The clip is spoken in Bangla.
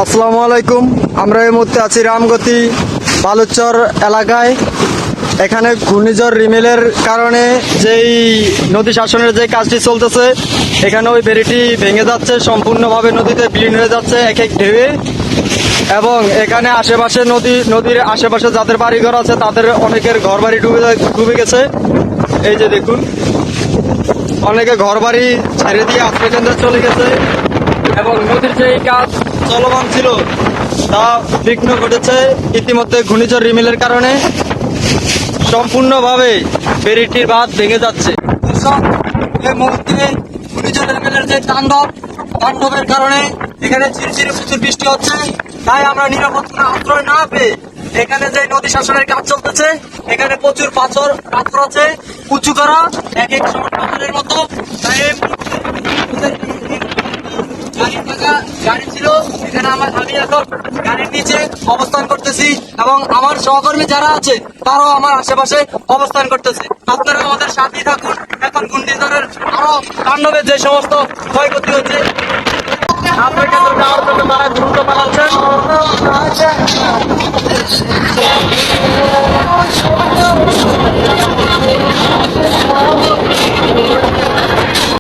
আসসালামু আলাইকুম। আমরা এই মুহূর্তে আছি রামগতি বালুচর এলাকায়। এখানে ঘূর্ণিঝড় রিমেলের কারণে যেই নদী শাসনের যে কাজটি চলতেছে, এখানে ওই বেড়িটি ভেঙে যাচ্ছে, সম্পূর্ণভাবে নদীতে বিলীন হয়ে যাচ্ছে এক এক ঢেউয়ে। এবং এখানে আশেপাশে নদীর আশেপাশে যাদের বাড়িঘর আছে তাদের অনেকের ঘর বাড়ি ডুবে গেছে। এই যে দেখুন, অনেকে ঘর বাড়ি ছেড়ে দিয়ে আশ্রয়কেন্দ্রে চলে গেছে এবং নদীর যে কাজ চলমান ছিল তা বিঘ্ন ঘটেছে ইতিমধ্যে ঘূর্ণিঝড় রিমেলের কারণে। সম্পূর্ণভাবে ফেরিটির বাঁধ ভেঙে যাচ্ছে। এই মুহূর্তে ঘূর্ণিঝড় রিমেলের যে তাণ্ডবের কারণে এখানে ঝিরঝিরে প্রচুর বৃষ্টি হচ্ছে। তাই আমরা নিরাপত্তা আশ্রয় না পেয়ে এখানে যে নদী শাসনের কাজ চলতেছে, এখানে প্রচুর পাথর আছে উঁচু করা এক এক সময় পাথরের মতো। তাই এই গাড়ি ছিল এখানে, আমি এখন গাড়ির নিচে অবস্থান করতেছি এবং আমার সহকর্মী যারা আছে তারাও আমার আশেপাশে অবস্থান করতেছে। আপনারা আমাদের সাথেই থাকুন। এখন ঘূর্ণিঝড়ের আরো তাণ্ডবের যে সমস্ত ক্ষয়ক্ষতি হচ্ছে আপনার ক্ষেত্রে যাওয়ার জন্য তারা দ্রুত পালাচ্ছেন।